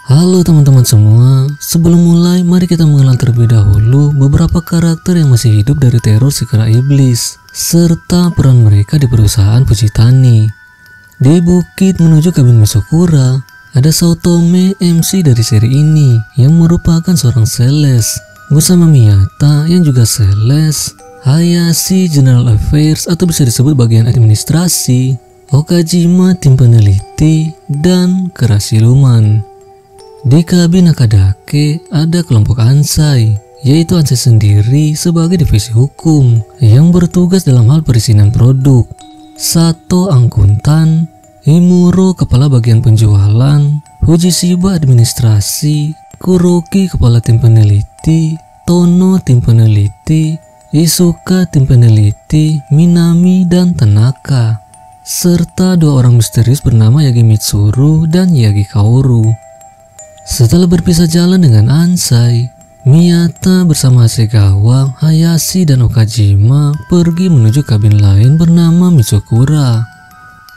Halo teman-teman semua, sebelum mulai mari kita mengenal terlebih dahulu beberapa karakter yang masih hidup dari teror si kera iblis serta peran mereka di perusahaan Fujitani. Di bukit menuju kabin Mesokura, ada Saotome MC dari seri ini yang merupakan seorang sales bersama Miyata yang juga sales, Hayashi General Affairs atau bisa disebut bagian administrasi, Okajima tim peneliti, dan kera siluman. Di kabin Akadake ada kelompok Ansai, yaitu Ansai sendiri sebagai divisi hukum yang bertugas dalam hal perizinan produk, Sato akuntan, Himuro kepala bagian penjualan, Fujishiba administrasi, Kuroki kepala tim peneliti, Tono tim peneliti, Isuka tim peneliti, Minami dan Tanaka, serta dua orang misterius bernama Yagi Mitsuru dan Yagi Kaoru. Setelah berpisah jalan dengan Ansai, Miyata bersama Hasegawa, Hayashi, dan Okajima pergi menuju kabin lain bernama Mitsukura.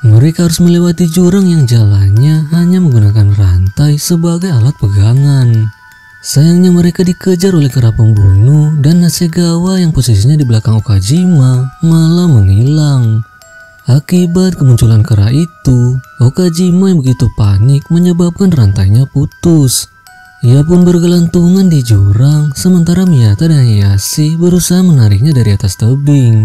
Mereka harus melewati jurang yang jalannya hanya menggunakan rantai sebagai alat pegangan. Sayangnya mereka dikejar oleh kera pembunuh dan Hasegawa yang posisinya di belakang Okajima malah menghilang. Akibat kemunculan kera itu, Okajima yang begitu panik menyebabkan rantainya putus. Ia pun bergelantungan di jurang, sementara Miyata dan Hayashi berusaha menariknya dari atas tebing.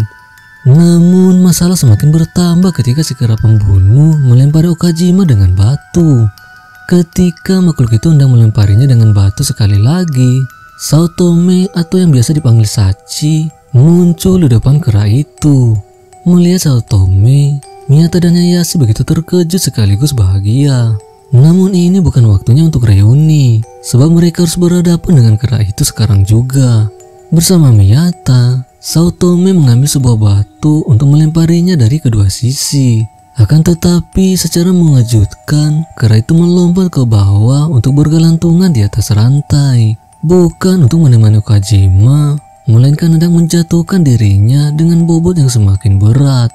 Namun masalah semakin bertambah ketika si kera pembunuh melempari Okajima dengan batu. Ketika makhluk itu hendak melemparinya dengan batu sekali lagi, Saotome atau yang biasa dipanggil Sachi muncul di depan kera itu. Melihat Saotome, Miyata dan Hayashi begitu terkejut sekaligus bahagia. Namun ini bukan waktunya untuk reuni, sebab mereka harus berhadapan dengan kera itu sekarang juga. Bersama Miyata, Saotome mengambil sebuah batu untuk melemparinya dari kedua sisi. Akan tetapi secara mengejutkan, kera itu melompat ke bawah untuk bergelantungan di atas rantai. Bukan untuk menemani Okajima, melainkan hendak menjatuhkan dirinya dengan bobot yang semakin berat.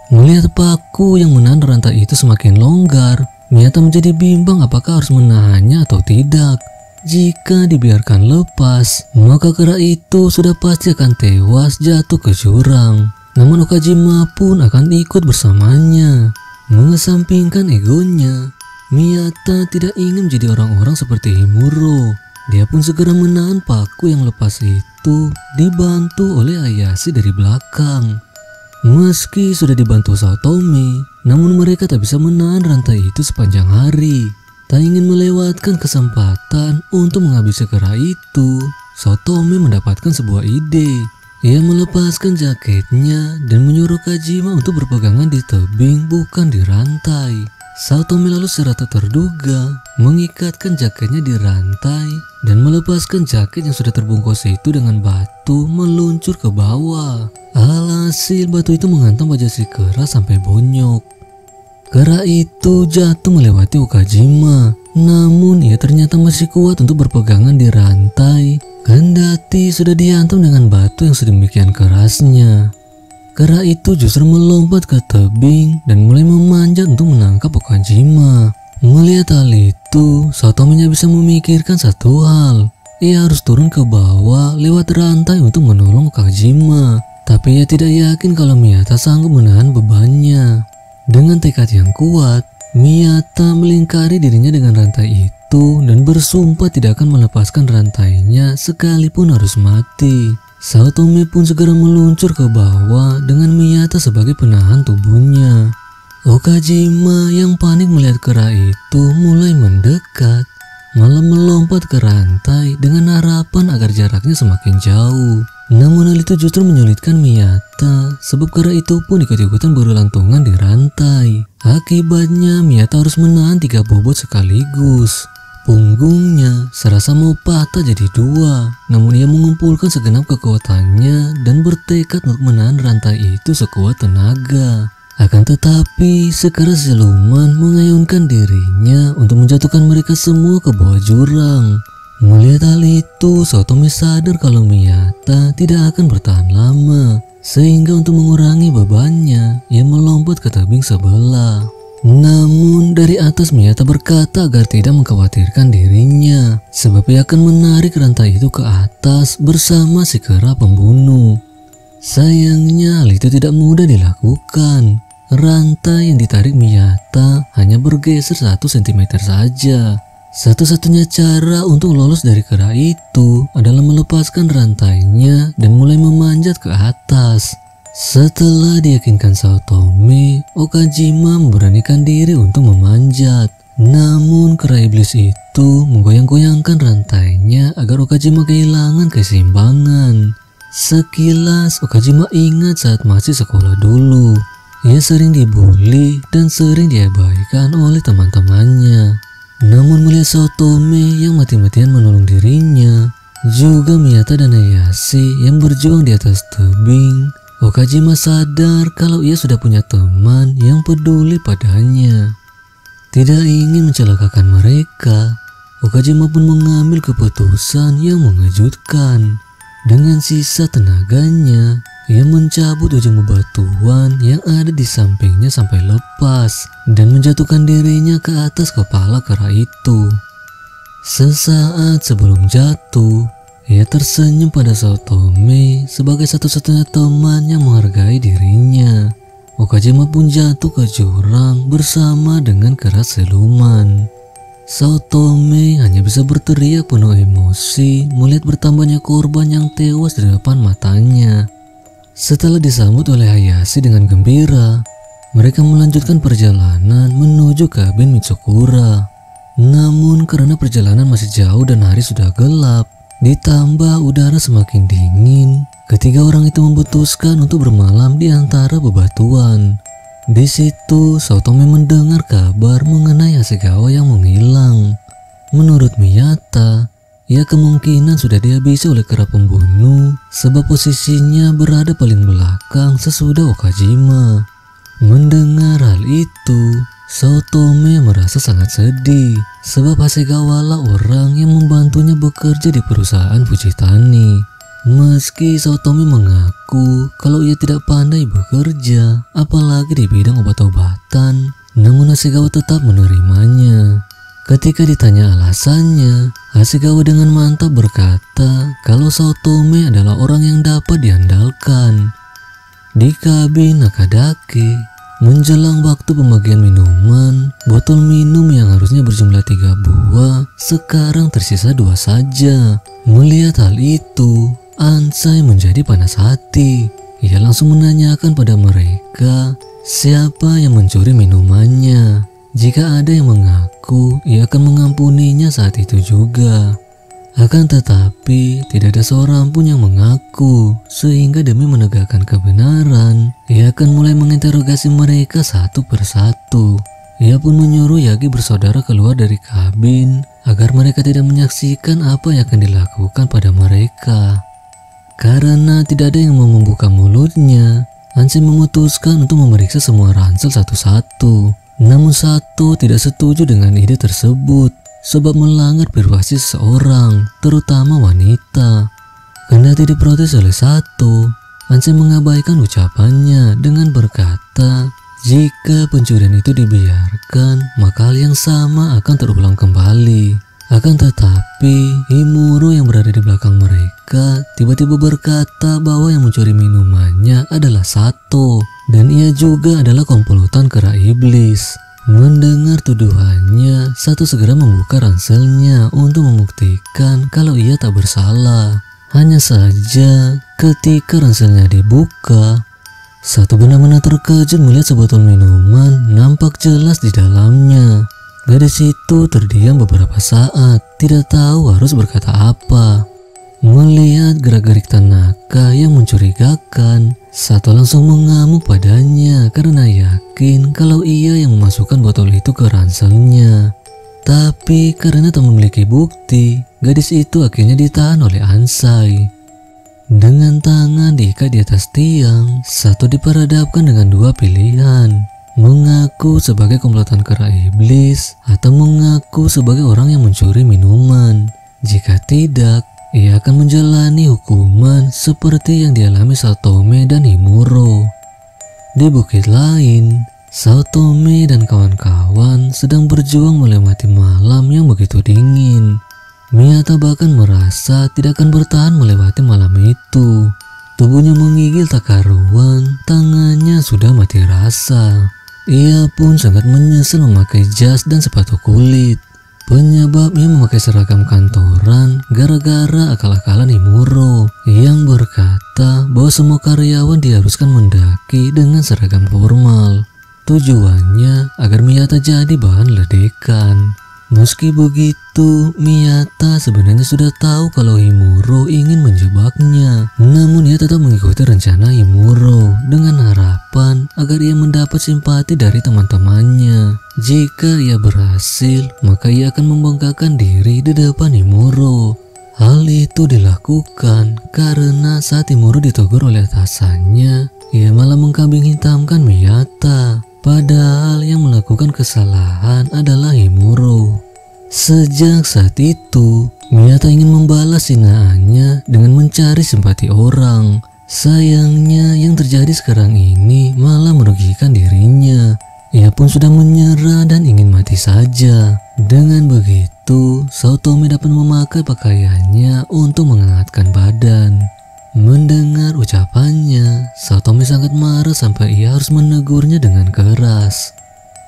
Melihat paku yang menahan rantai itu semakin longgar, Miyata menjadi bimbang apakah harus menahannya atau tidak. Jika dibiarkan lepas, maka kera itu sudah pasti akan tewas jatuh ke jurang. Namun Okajima pun akan ikut bersamanya. Mengesampingkan egonya, Miyata tidak ingin menjadi orang-orang seperti Himuro. Dia pun segera menahan paku yang lepas itu, dibantu oleh Hayashi dari belakang. Meski sudah dibantu Saotome, namun mereka tak bisa menahan rantai itu sepanjang hari. Tak ingin melewatkan kesempatan untuk menghabisi kera itu, Saotome mendapatkan sebuah ide. Ia melepaskan jaketnya dan menyuruh Okajima untuk berpegangan di tebing bukan di rantai. Saotome lalu secara tak terduga mengikatkan jaketnya di rantai dan melepaskan jaket yang sudah terbungkus itu dengan batu meluncur ke bawah. Alhasil batu itu menghantam wajah si kera sampai bonyok. Kera itu jatuh melewati Okajima, namun ia ternyata masih kuat untuk berpegangan di rantai, kendati sudah dihantam dengan batu yang sedemikian kerasnya. Kera itu justru melompat ke tebing dan mulai memanjat untuk menangkap Okajima. Melihat hal itu, Saotome bisa memikirkan satu hal. Ia harus turun ke bawah lewat rantai untuk menolong Okajima. Tapi ia tidak yakin kalau Miyata sanggup menahan bebannya. Dengan tekad yang kuat, Miyata melingkari dirinya dengan rantai itu dan bersumpah tidak akan melepaskan rantainya sekalipun harus mati. Saotome pun segera meluncur ke bawah dengan Miyata sebagai penahan tubuhnya. Okajima yang panik melihat kera itu mulai mendekat, malah melompat ke rantai dengan harapan agar jaraknya semakin jauh. Namun hal itu justru menyulitkan Miyata, sebab kera itu pun ikut-ikutan bergelantungan di rantai. Akibatnya Miyata harus menahan 3 bobot sekaligus. Punggungnya serasa mau patah jadi 2, namun ia mengumpulkan segenap kekuatannya dan bertekad untuk menahan rantai itu sekuat tenaga. Akan tetapi sekera siluman mengayunkan dirinya untuk menjatuhkan mereka semua ke bawah jurang. Melihat hal itu, Saotome sadar kalau Miyata tidak akan bertahan lama, sehingga untuk mengurangi bebannya, ia melompat ke tebing sebelah. Namun dari atas Miyata berkata agar tidak mengkhawatirkan dirinya, sebab ia akan menarik rantai itu ke atas bersama si kera pembunuh. Sayangnya hal itu tidak mudah dilakukan. Rantai yang ditarik Miyata hanya bergeser 1 cm saja. Satu-satunya cara untuk lolos dari kera itu adalah melepaskan rantainya dan mulai memanjat ke atas. Setelah diyakinkan Saotome, Okajima memberanikan diri untuk memanjat. Namun kera iblis itu menggoyang-goyangkan rantainya agar Okajima kehilangan keseimbangan. Sekilas Okajima ingat saat masih sekolah dulu. Ia sering dibully dan sering diabaikan oleh teman-temannya. Namun melihat Saotome yang mati-matian menolong dirinya, juga Miyata dan Hayashi yang berjuang di atas tebing, Okajima sadar kalau ia sudah punya teman yang peduli padanya. Tidak ingin mencelakakan mereka, Okajima pun mengambil keputusan yang mengejutkan. Dengan sisa tenaganya, ia mencabut ujung bebatuan yang ada di sampingnya sampai lepas dan menjatuhkan dirinya ke atas kepala kera itu. Sesaat sebelum jatuh, ia tersenyum pada Saotome sebagai satu-satunya teman yang menghargai dirinya. Okajima pun jatuh ke jurang bersama dengan kera siluman. Saotome hanya bisa berteriak penuh emosi melihat bertambahnya korban yang tewas di depan matanya. Setelah disambut oleh Hayashi dengan gembira, mereka melanjutkan perjalanan menuju kabin Mitsukura. Namun karena perjalanan masih jauh dan hari sudah gelap, ditambah udara semakin dingin, ketiga orang itu memutuskan untuk bermalam di antara bebatuan. Di situ Saotome mendengar kabar mengenai Hasegawa yang menghilang. Menurut Miyata, ia kemungkinan sudah dihabisi oleh kera pembunuh sebab posisinya berada paling belakang sesudah Okajima. Mendengar hal itu, Saotome merasa sangat sedih sebab Hasegawa lah orang yang membantunya bekerja di perusahaan Fujitani. Meski Saotome mengaku kalau ia tidak pandai bekerja, apalagi di bidang obat-obatan, namun Hasegawa tetap menerimanya. Ketika ditanya alasannya, Hasegawa dengan mantap berkata kalau Saotome adalah orang yang dapat diandalkan. Di kabin Nakadake, menjelang waktu pembagian minuman, botol minum yang harusnya berjumlah 3 buah sekarang tersisa 2 saja. Melihat hal itu, Ansai menjadi panas hati. Ia langsung menanyakan pada mereka siapa yang mencuri minumannya. Jika ada yang mengaku, ia akan mengampuninya saat itu juga. Akan tetapi, tidak ada seorang pun yang mengaku, sehingga demi menegakkan kebenaran, ia akan mulai menginterogasi mereka satu persatu. Ia pun menyuruh Yagi bersaudara keluar dari kabin, agar mereka tidak menyaksikan apa yang akan dilakukan pada mereka. Karena tidak ada yang mau membuka mulutnya, Ansai memutuskan untuk memeriksa semua ransel satu-satu. Namun Sato tidak setuju dengan ide tersebut, sebab melanggar privasi seseorang, terutama wanita. Kendati diprotes oleh Sato, Ansai mengabaikan ucapannya dengan berkata, jika pencurian itu dibiarkan, maka hal yang sama akan terulang kembali. Akan tetapi, Himuro yang berada di belakang mereka tiba-tiba berkata bahwa yang mencuri minumannya adalah Sato, dan ia juga adalah komplotan kera iblis. Mendengar tuduhannya, Sato segera membuka ranselnya untuk membuktikan kalau ia tak bersalah. Hanya saja, ketika ranselnya dibuka, Sato benar-benar terkejut melihat sebotol minuman nampak jelas di dalamnya. Gadis itu terdiam beberapa saat, tidak tahu harus berkata apa. Melihat gerak-gerik Tanaka yang mencurigakan, Sato langsung mengamuk padanya karena yakin kalau ia yang memasukkan botol itu ke ranselnya. Tapi karena tak memiliki bukti, gadis itu akhirnya ditahan oleh Ansai. Dengan tangan diikat di atas tiang, Sato diperhadapkan dengan 2 pilihan. Mengaku sebagai komplotan kera iblis atau mengaku sebagai orang yang mencuri minuman. Jika tidak, ia akan menjalani hukuman seperti yang dialami Satome dan Himuro. Di bukit lain, Saotome dan kawan-kawan sedang berjuang melewati malam yang begitu dingin. Miyata bahkan merasa tidak akan bertahan melewati malam itu. Tubuhnya menggigil tak karuan, tangannya sudah mati rasa. Ia pun sangat menyesal memakai jas dan sepatu kulit. Penyebabnya memakai seragam kantoran gara-gara akal-akalan Himuro yang berkata bahwa semua karyawan diharuskan mendaki dengan seragam formal. Tujuannya agar Miyata jadi bahan ledekan. Meski begitu, Miyata sebenarnya sudah tahu kalau Himuro ingin menjebaknya. Namun ia tetap mengikuti rencana Himuro dengan harapan agar ia mendapat simpati dari teman-temannya. Jika ia berhasil, maka ia akan membanggakan diri di depan Himuro. Hal itu dilakukan karena saat Himuro ditegur oleh atasannya, ia malah mengkambing hitamkan Miyata. Padahal yang melakukan kesalahan adalah Himuro. Sejak saat itu, Miyata ingin membalas hinaannya dengan mencari simpati orang. Sayangnya yang terjadi sekarang ini malah merugikan dirinya. Ia pun sudah menyerah dan ingin mati saja. Dengan begitu, Saotome dapat memakai pakaiannya untuk menghangatkan badan. Mendengar ucapannya, Saotome sangat marah sampai ia harus menegurnya dengan keras.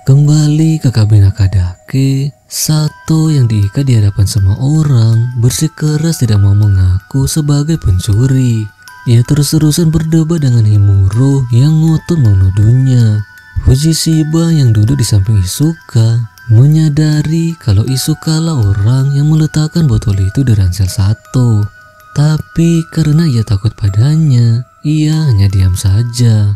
Kembali ke kabin Akadake, Sato yang diikat di hadapan semua orang bersikeras tidak mau mengaku sebagai pencuri. Ia terus-terusan berdebat dengan Himuro yang ngotot menuduhnya. Fujishiba yang duduk di samping Isuka menyadari kalau Isuka lah orang yang meletakkan botol itu di ransel Sato. Tapi karena ia takut padanya, ia hanya diam saja.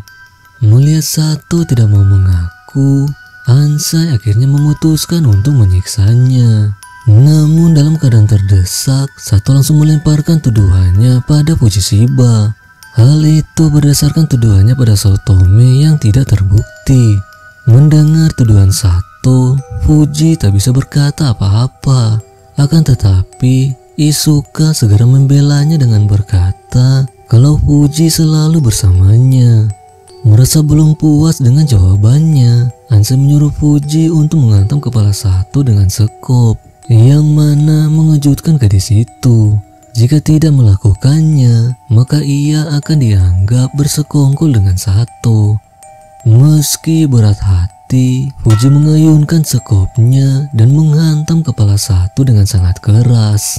Melihat Sato tidak mau mengaku, Ansai akhirnya memutuskan untuk menyiksanya. Namun dalam keadaan terdesak, Sato langsung melemparkan tuduhannya pada Fujishiba. Hal itu berdasarkan tuduhannya pada Saotome yang tidak terbukti. Mendengar tuduhan Sato, Fuji tak bisa berkata apa-apa. Akan tetapi Isuka segera membelanya dengan berkata kalau Fuji selalu bersamanya. Merasa belum puas dengan jawabannya, Ansai menyuruh Fuji untuk menghantam kepala Sato dengan sekop, yang mana mengejutkan gadis itu. Jika tidak melakukannya, maka ia akan dianggap bersekongkol dengan Sato. Meski berat hati, Fuji mengayunkan sekopnya dan menghantam kepala Sato dengan sangat keras.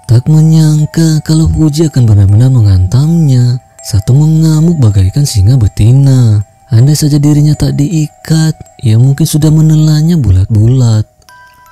Tak menyangka kalau Fuji akan benar-benar menghantamnya. Sato mengamuk bagaikan singa betina. Andai saja dirinya tak diikat, ia mungkin sudah menelannya bulat-bulat.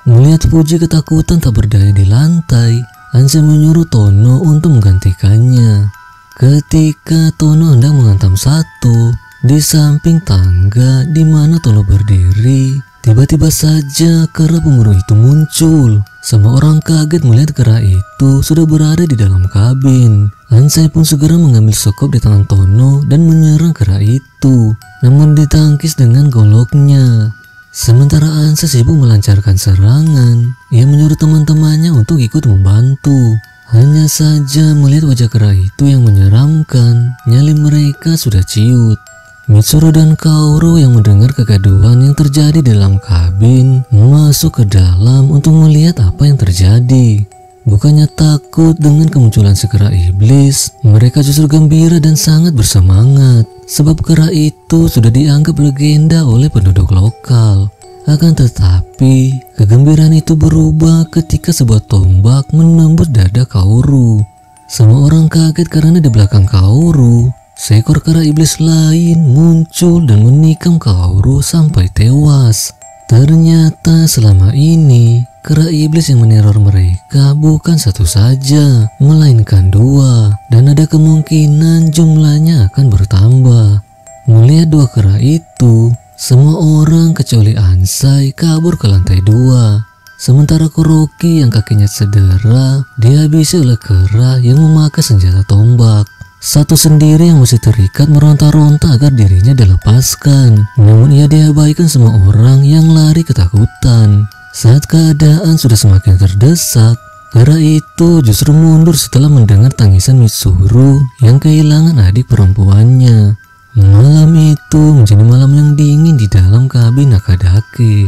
Melihat Fuji ketakutan tak berdaya di lantai, Ansai menyuruh Tono untuk menggantikannya. Ketika Tono hendak menghantam Sato di samping tangga di mana Tono berdiri, tiba-tiba saja kera pembunuh itu muncul. Semua orang kaget melihat kera itu sudah berada di dalam kabin. Ansai pun segera mengambil sekop di tangan Tono dan menyerang kera itu, namun ditangkis dengan goloknya. Sementara Ansai sibuk melancarkan serangan, ia menyuruh teman-temannya untuk ikut membantu. Hanya saja melihat wajah kera itu yang menyeramkan, nyali mereka sudah ciut. Mitsuru dan Kaoru yang mendengar kegaduhan yang terjadi dalam kabin masuk ke dalam untuk melihat apa yang terjadi. Bukannya takut dengan kemunculan si kera iblis, mereka justru gembira dan sangat bersemangat sebab kera itu sudah dianggap legenda oleh penduduk lokal. Akan tetapi kegembiraan itu berubah ketika sebuah tombak menembus dada Kaoru. Semua orang kaget karena di belakang Kaoru seekor kera iblis lain muncul dan menikam Kaoru sampai tewas. Ternyata selama ini kera iblis yang meneror mereka bukan satu saja, melainkan dua, dan ada kemungkinan jumlahnya akan bertambah. Melihat dua kera itu, semua orang kecuali Ansai kabur ke lantai 2. Sementara Kuroki yang kakinya cedera dihabisi oleh kera yang memakai senjata tombak. Sato sendiri yang masih terikat meronta-ronta agar dirinya dilepaskan. Namun ia diabaikan semua orang yang lari ketakutan. Saat keadaan sudah semakin terdesak, kera itu justru mundur setelah mendengar tangisan Mitsuru yang kehilangan adik perempuannya. Malam itu menjadi malam yang dingin di dalam kabin Nakadake.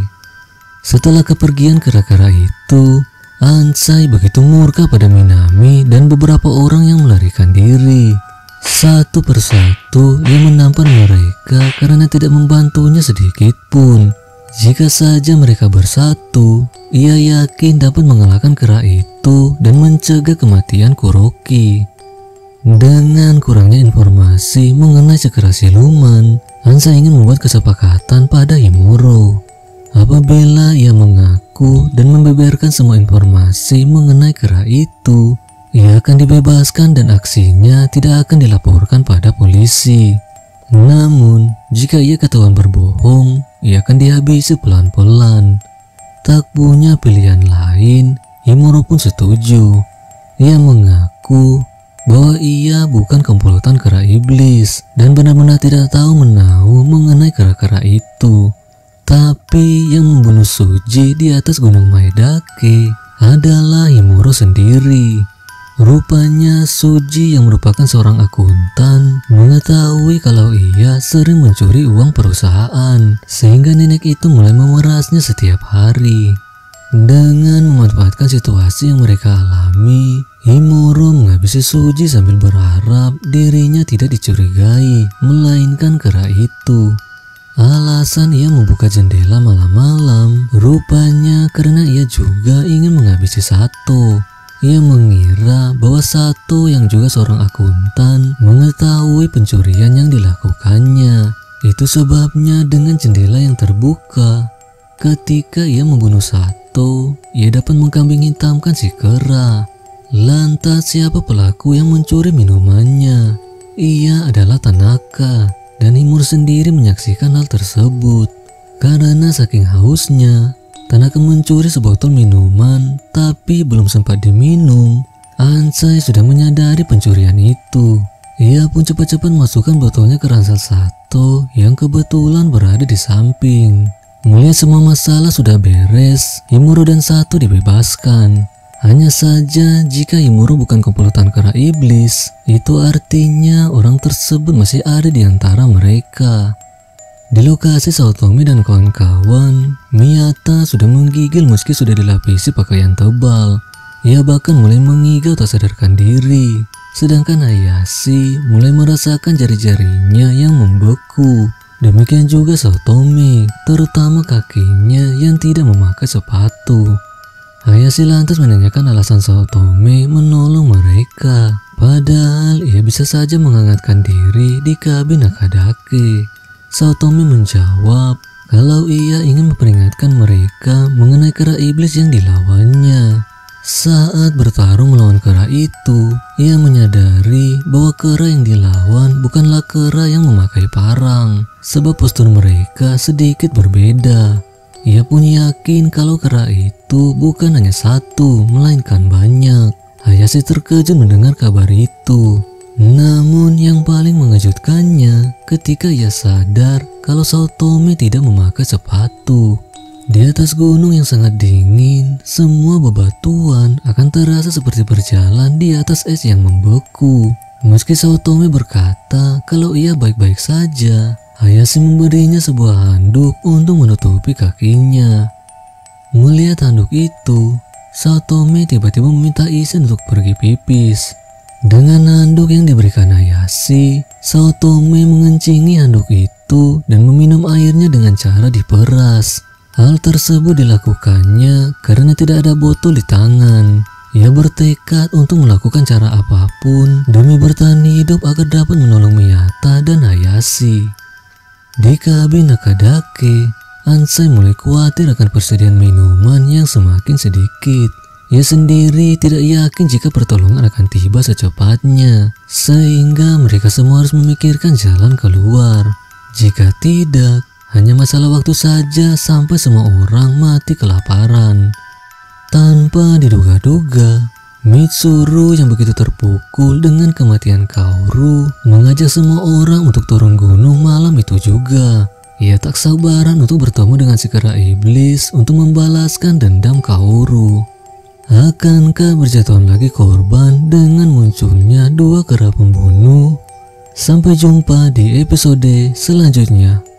Setelah kepergian kera-kera itu, Ansai begitu murka pada Minami dan beberapa orang yang melarikan diri. Satu persatu ia menampar mereka karena tidak membantunya sedikit pun. Jika saja mereka bersatu, ia yakin dapat mengalahkan kera itu dan mencegah kematian Kuroki. Dengan kurangnya informasi mengenai cakra siluman, Ansai ingin membuat kesepakatan pada Himuro. Apabila ia mengaku dan membeberkan semua informasi mengenai kera itu, ia akan dibebaskan dan aksinya tidak akan dilaporkan pada polisi. Namun, jika ia ketahuan berbohong, ia akan dihabisi pelan-pelan. Tak punya pilihan lain, Himuro pun setuju. Ia mengaku bahwa ia bukan komplotan kera iblis dan benar-benar tidak tahu menahu mengenai kera-kera itu. Tapi yang membunuh Suji di atas gunung Maedake adalah Himuro sendiri. Rupanya Suji yang merupakan seorang akuntan mengetahui kalau ia sering mencuri uang perusahaan, sehingga nenek itu mulai memerasnya setiap hari. Dengan memanfaatkan situasi yang mereka alami, Himuro menghabisi Suji sambil berharap dirinya tidak dicurigai, melainkan kera itu. Alasan ia membuka jendela malam-malam rupanya karena ia juga ingin menghabisi Sato. Ia mengira bahwa Sato yang juga seorang akuntan mengetahui pencurian yang dilakukannya. Itu sebabnya dengan jendela yang terbuka, ketika ia membunuh Sato, ia dapat mengkambing hitamkan si kera. Lantas siapa pelaku yang mencuri minumannya? Ia adalah Tanaka, dan Himuro sendiri menyaksikan hal tersebut. Karena saking hausnya, Tanaka mencuri sebotol minuman, tapi belum sempat diminum, Ansai sudah menyadari pencurian itu. Ia pun cepat-cepat masukkan botolnya ke ransel Sato yang kebetulan berada di samping. Melihat semua masalah sudah beres, Himuro dan Sato dibebaskan. Hanya saja jika Himuro bukan komplotan kera iblis, itu artinya orang tersebut masih ada di antara mereka. Di lokasi Saotome dan kawan-kawan, Miyata sudah menggigil meski sudah dilapisi pakaian tebal. Ia bahkan mulai mengigau tak sadarkan diri. Sedangkan Hayashi mulai merasakan jari-jarinya yang membeku. Demikian juga Saotome, terutama kakinya yang tidak memakai sepatu. Hayashi lantas menanyakan alasan Saotome menolong mereka. Padahal ia bisa saja menghangatkan diri di kabin Nakadake. Saotome menjawab kalau ia ingin memperingatkan mereka mengenai kera iblis yang dilawannya. Saat bertarung melawan kera itu, ia menyadari bahwa kera yang dilawan bukanlah kera yang memakai parang, sebab postur mereka sedikit berbeda. Ia pun yakin kalau kera itu bukan hanya satu, melainkan banyak. Hayashi terkejut mendengar kabar itu. Namun yang paling mengejutkannya ketika ia sadar kalau Saotome tidak memakai sepatu. Di atas gunung yang sangat dingin, semua bebatuan akan terasa seperti berjalan di atas es yang membeku. Meski Saotome berkata kalau ia baik-baik saja, Hayashi memberinya sebuah handuk untuk menutupi kakinya. Melihat handuk itu, Saotome tiba-tiba meminta izin untuk pergi pipis. Dengan handuk yang diberikan Hayashi, Saotome mengencingi handuk itu dan meminum airnya dengan cara diperas. Hal tersebut dilakukannya karena tidak ada botol di tangan. Ia bertekad untuk melakukan cara apapun demi bertahan hidup agar dapat menolong Miyata dan Hayashi. Di kabin Nakadake, Ansai mulai khawatir akan persediaan minuman yang semakin sedikit. Ia sendiri tidak yakin jika pertolongan akan tiba secepatnya, sehingga mereka semua harus memikirkan jalan keluar. Jika tidak, hanya masalah waktu saja sampai semua orang mati kelaparan. Tanpa diduga-duga, Mitsuru yang begitu terpukul dengan kematian Kaoru mengajak semua orang untuk turun gunung malam itu juga. Ia tak sabaran untuk bertemu dengan si kera iblis untuk membalaskan dendam Kaoru. Akankah berjatuhan lagi korban dengan munculnya dua kera pembunuh? Sampai jumpa di episode selanjutnya.